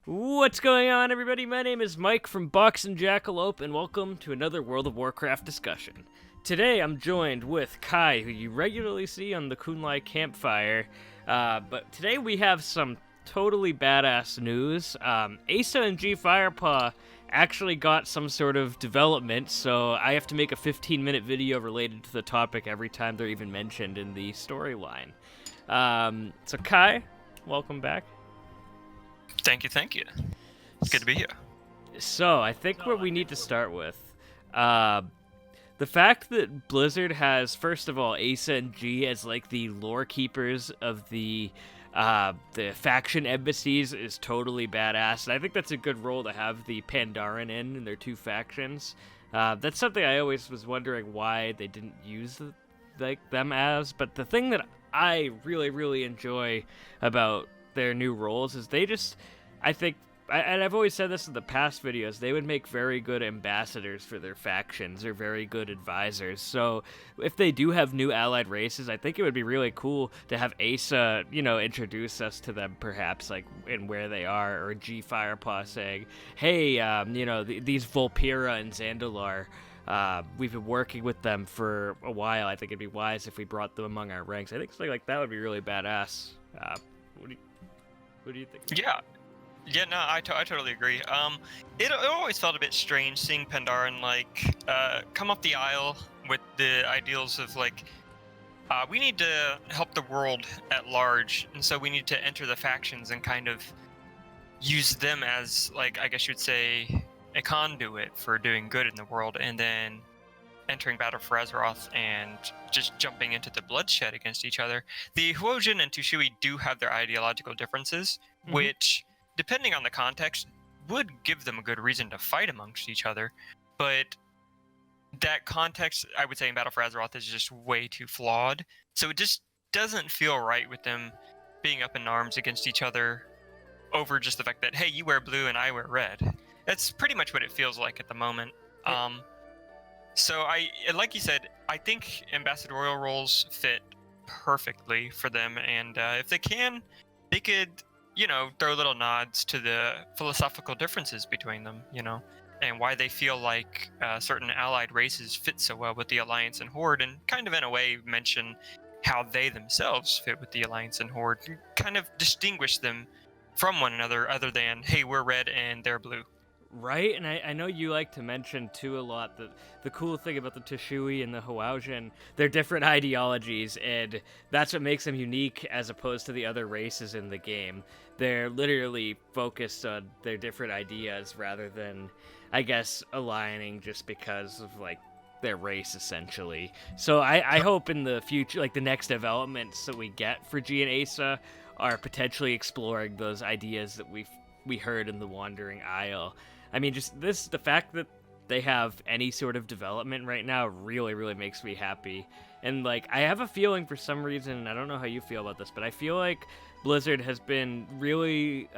What's going on, everybody? My name is Mike from Box and Jackalope, and welcome to another World of Warcraft discussion. Today, I'm joined with Kai, who you regularly see on the Kunlai campfire, but today we have some totally badass news. Aysa and Firepaw actually got some sort of development, so I have to make a 15-minute video related to the topic every time they're even mentioned in the storyline. So Kai, welcome back. Thank you. It's good to be here. So, I think what we need to start with, the fact that Blizzard has, first of all, Aysa and G as, like, the lore keepers of the faction embassies is totally badass, and I think that's a good role to have the Pandaren in their two factions. That's something I always was wondering why they didn't use them as, but the thing that I really enjoy about their new roles is they just, I think, and I've always said this in the past videos, they would make very good ambassadors for their factions or very good advisors. So if they do have new allied races, I think it would be really cool to have Aysa, introduce us to them perhaps, like, in where they are, or G Firepaw saying, hey, these Volpira and Zandalar, we've been working with them for a while. I think it'd be wise if we brought them among our ranks. I think something like that would be really badass. What do you think? Yeah, no, I totally agree. It always felt a bit strange seeing Pandaren come up the aisle with the ideals of we need to help the world at large, and so we need to enter the factions and kind of use them as, I guess you'd say, a conduit for doing good in the world, and then entering Battle for Azeroth and just jumping into the bloodshed against each other. The Huojin and Tushui do have their ideological differences, which, depending on the context, would give them a good reason to fight amongst each other. But that context, I would say, in Battle for Azeroth is just way too flawed. So it just doesn't feel right with them being up in arms against each other over just the fact that, hey, you wear blue and I wear red. That's pretty much what it feels like at the moment. So like you said, I think ambassadorial roles fit perfectly for them, and if they can, they could, throw little nods to the philosophical differences between them, and why they feel like certain allied races fit so well with the Alliance and Horde, and kind of in a way mention how they themselves fit with the Alliance and Horde, kind of distinguish them from one another other than, hey, we're red and they're blue. Right, and I know you like to mention, too, a lot that the cool thing about the Tushui and the Huaojin, they're different ideologies, and that's what makes them unique as opposed to the other races in the game. They're literally focused on their different ideas rather than, I guess, aligning just because of, their race, essentially. So I hope in the future, the next developments that we get for G and Aysa are potentially exploring those ideas that we heard in the Wandering Isle. I mean, just the fact that they have any sort of development right now really makes me happy. And, I have a feeling for some reason, and I don't know how you feel about this, but I feel like Blizzard has been really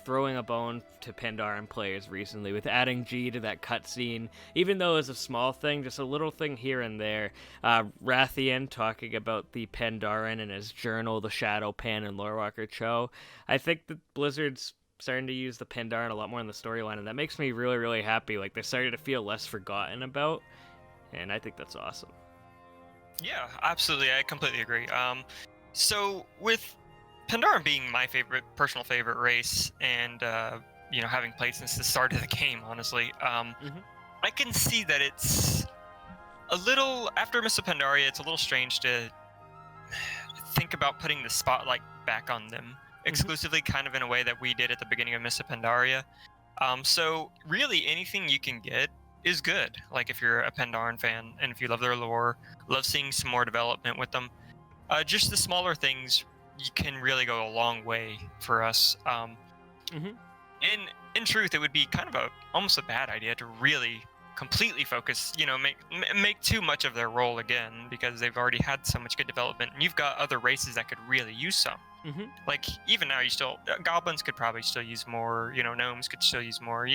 throwing a bone to Pandaren players recently with adding G to that cutscene, even though it's a small thing, just a little thing here and there. Rathian talking about the Pandaren in his journal, The Shadow Pan and Lorewalker Cho. I think that Blizzard's starting to use the Pandaren a lot more in the storyline, and that makes me really happy. They're starting to feel less forgotten about, and I think that's awesome. Yeah, absolutely. I completely agree. So with Pandaren being my personal favorite race, and having played since the start of the game, honestly, I can see that it's a little, after Mists of Pandaria, it's a little strange to think about putting the spotlight back on them exclusively, kind of in a way that we did at the beginning of Mists of Pandaria. So really anything you can get is good. If you're a Pandaren fan and if you love their lore, love seeing some more development with them, just the smaller things you can really go a long way for us. In truth, it would be kind of almost a bad idea to really completely focus, make too much of their role again, because they've already had so much good development, and you've got other races that could really use some. Even now, goblins could probably still use more, gnomes could still use more,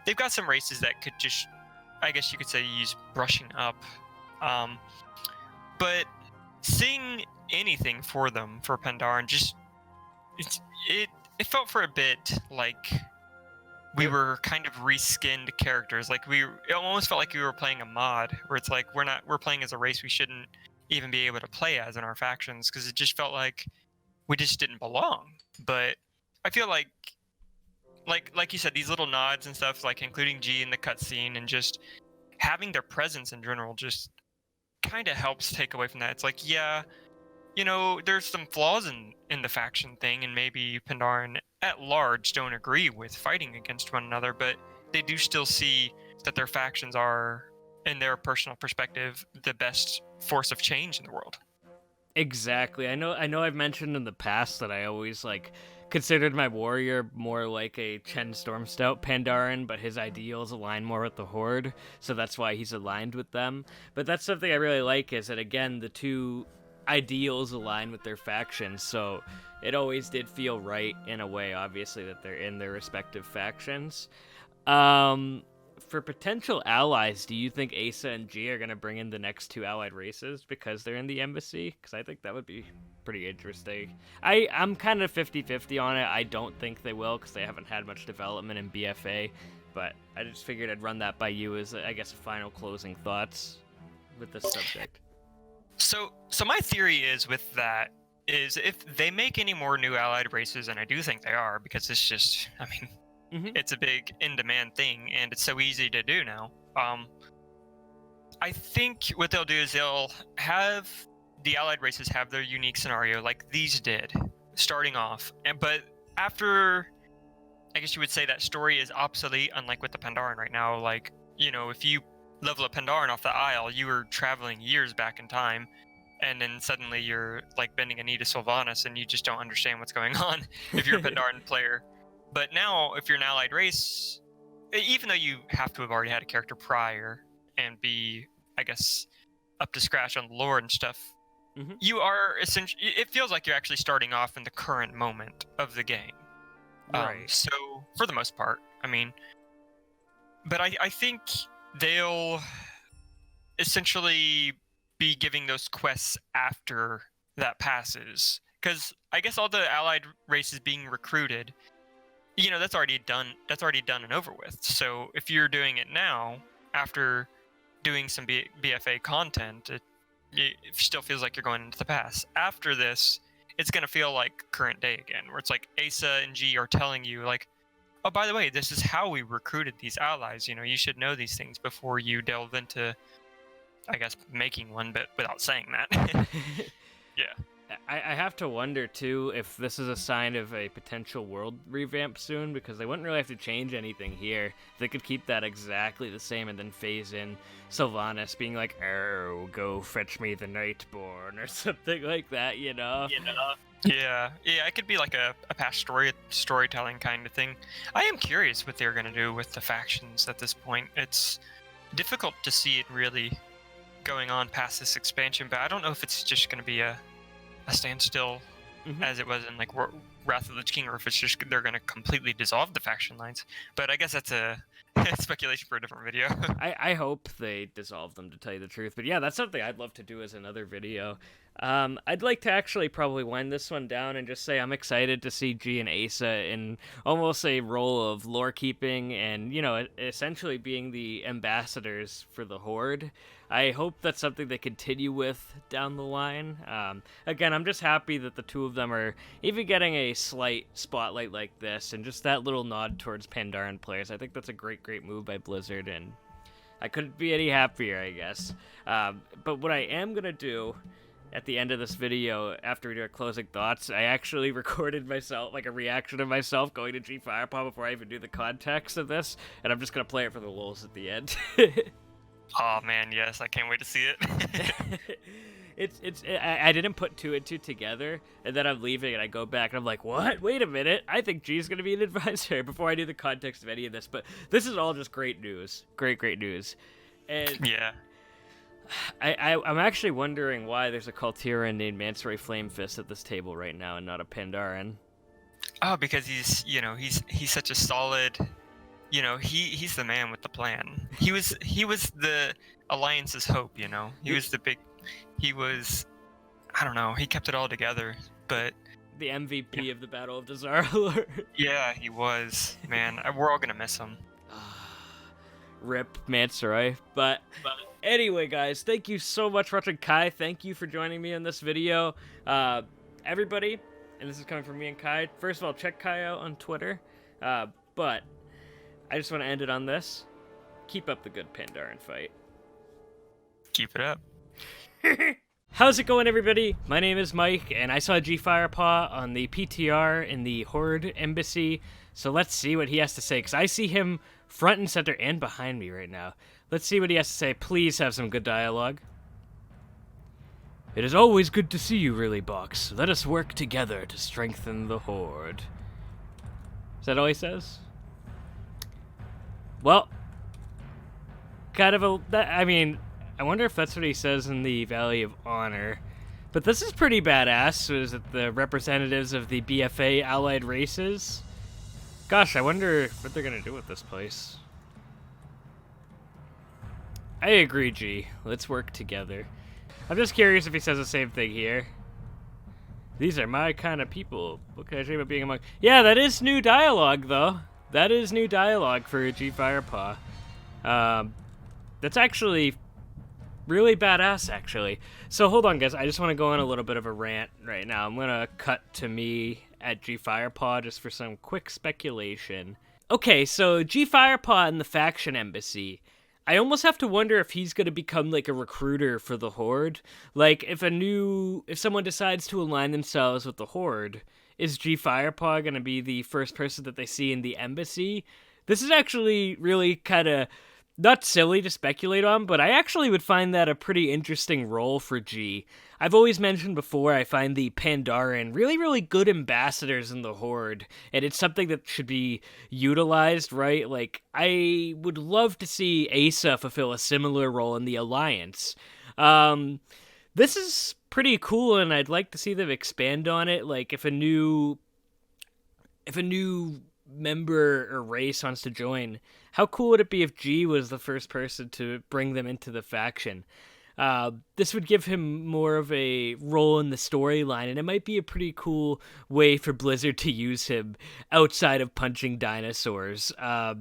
they've got some races that could just, I guess you could say, use brushing up. But seeing anything for them, for Pandaren, just, it felt for a bit like we were kind of reskinned characters. Like it almost felt like we were playing a mod, where it's like we're playing as a race we shouldn't even be able to play as in our factions, because it just felt like we just didn't belong. But I feel like you said, these little nods and stuff, like including G in the cutscene, and just having their presence in general, just kind of helps take away from that. It's like, yeah, there's some flaws in the faction thing, and maybe Pandaren at large don't agree with fighting against one another, but they do still see that their factions are, in their personal perspective, the best force of change in the world. Exactly. I know I've mentioned in the past that I always considered my warrior more like a Chen Stormstout Pandaren, but his ideals align more with the Horde, so that's why he's aligned with them. But that's something I really like, is that again the two ideals align with their factions, so it always did feel right in a way, obviously, that they're in their respective factions. For potential allies, do you think Aysa and G are going to bring in the next two allied races because they're in the embassy? Because I think that would be pretty interesting. I'm kind of 50-50 on it. I don't think they will, because they haven't had much development in BFA, but I just figured I'd run that by you as, I guess, final closing thoughts with this subject. So my theory is with that is if they make any more new allied races, and I do think they are, because it's just, I mean, it's a big in-demand thing, and it's so easy to do now. I think what they'll do is they'll have the allied races have their unique scenario, like these did, starting off. But after, I guess you would say that story is obsolete, unlike with the Pandaren right now. Like, if you level up Pandaren off the Isle, you were traveling years back in time, and then suddenly you're like bending a knee to Sylvanas, and you just don't understand what's going on if you're a Pandaren player. But now, if you're an allied race, even though you have to have already had a character prior and be, I guess, up to scratch on lore and stuff, you are essentially, it feels like you're actually starting off in the current moment of the game. Right. So, for the most part, I mean, but I think they'll essentially be giving those quests after that passes. Because I guess all the allied races being recruited, that's already done and over with. So if you're doing it now, after doing some BFA content, it still feels like you're going into the past. After this, it's going to feel like current day again, where it's like Aysa and G are telling you, like, oh, by the way, this is how we recruited these allies. You should know these things before you delve into, I guess, making one, but without saying that. Yeah. I have to wonder, too, if this is a sign of a potential world revamp soon, because they wouldn't really have to change anything here. They could keep that exactly the same and then phase in Sylvanas being like, "Oh, go fetch me the Nightborn," or something like that, Yeah, it could be like a past storytelling kind of thing. I am curious what they're going to do with the factions at this point. It's difficult to see it really going on past this expansion, but I don't know if it's just going to be a standstill as it was in like Wrath of the King, or if it's just they're going to completely dissolve the faction lines. But I guess that's a speculation for a different video. I hope they dissolve them, to tell you the truth. But yeah, that's something I'd love to do as another video. I'd like to actually probably wind this one down and just say I'm excited to see G and Aysa in almost a role of lore keeping and, essentially being the ambassadors for the Horde. I hope that's something they continue with down the line. Again, I'm just happy that the two of them are even getting a slight spotlight like this, and just that little nod towards Pandaren players. I think that's a great move by Blizzard, and I couldn't be any happier, I guess. But what I am going to do at the end of this video, after we do our closing thoughts, I actually recorded myself, like a reaction of myself going to G Firepaw before I even do the context of this, and I'm just going to play it for the lulz at the end. Oh man, yes, I can't wait to see it. I didn't put two and two together, and then I'm leaving and I go back and I'm like, what? Wait a minute, I think G's gonna be an advisor before I do the context of any of this. But this is all just great news, great news. And yeah, I'm actually wondering why there's a Kultiran named Manceroy Flamefist at this table right now and not a Pandaren. Oh, because he's such a solid. He's the man with the plan. He was the Alliance's hope. He was I don't know. He kept it all together. But the MVP of the Battle of Dazar'alor. Yeah, he was. Man, we're all gonna miss him. Rip Manceroy. But anyway, guys, thank you so much for watching. Kai, thank you for joining me in this video. Everybody, and this is coming from me and Kai. First of all, check Kai out on Twitter. But I just want to end it on this. Keep up the good Pandaren fight. Keep it up. How's it going, everybody? My name is Mike, and I saw G Firepaw on the PTR in the Horde Embassy, so let's see what he has to say, because I see him front and center and behind me right now. Let's see what he has to say. Please have some good dialogue. It is always good to see you, really, Box. Let us work together to strengthen the Horde. Is that all he says? Well, kind of I wonder if that's what he says in the Valley of Honor. But this is pretty badass. Is it the representatives of the BFA allied races? Gosh, I wonder what they're gonna do with this place. I agree, G. Let's work together. I'm just curious if he says the same thing here. These are my kind of people. What can I dream of being among? Yeah, that is new dialogue, though. That is new dialogue for G Firepaw. That's actually really badass, actually. So hold on, guys. I just want to go on a little bit of a rant right now. I'm gonna cut to me at G Firepaw just for some quick speculation. Okay, so G Firepaw in the faction embassy. I almost have to wonder if he's gonna become like a recruiter for the Horde. Like if someone decides to align themselves with the Horde, is G Firepaw gonna be the first person that they see in the embassy? This is actually really kind of not silly to speculate on, but I actually would find that a pretty interesting role for G. I've always mentioned before I find the Pandaren really, really good ambassadors in the Horde, and it's something that should be utilized, right? Like, I would love to see Aysa fulfill a similar role in the Alliance. This is pretty cool, and I'd like to see them expand on it. Like, if a new member or race wants to join, how cool would it be if G was the first person to bring them into the faction? This would give him more of a role in the storyline, and it might be a pretty cool way for Blizzard to use him outside of punching dinosaurs. I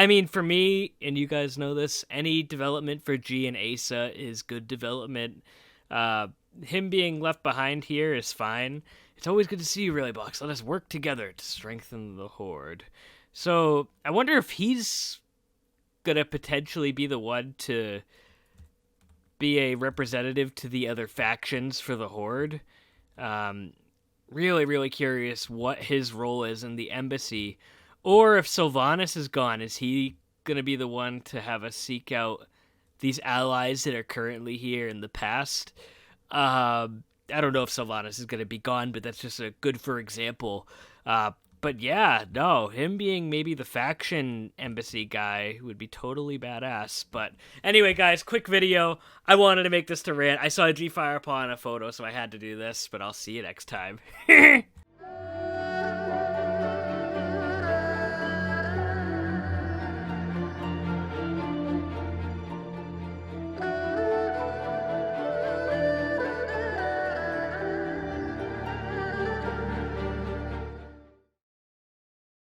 mean, for me, and you guys know this, any development for G and Aysa is good development. Him being left behind here is fine. It's always good to see you, really, Box. Let us work together to strengthen the Horde. So, I wonder if he's gonna potentially be the one to be a representative to the other factions for the Horde. Really, really curious what his role is in the embassy. Or if Sylvanas is gone, is he gonna be the one to have us seek out these allies that are currently here in the past? I don't know if Sylvanas is going to be gone, but that's just a good for example. But yeah, no, him being maybe the faction embassy guy would be totally badass. But anyway, guys, quick video. I wanted to make this to rant. I saw G Firepaw in a photo, so I had to do this, but I'll see you next time.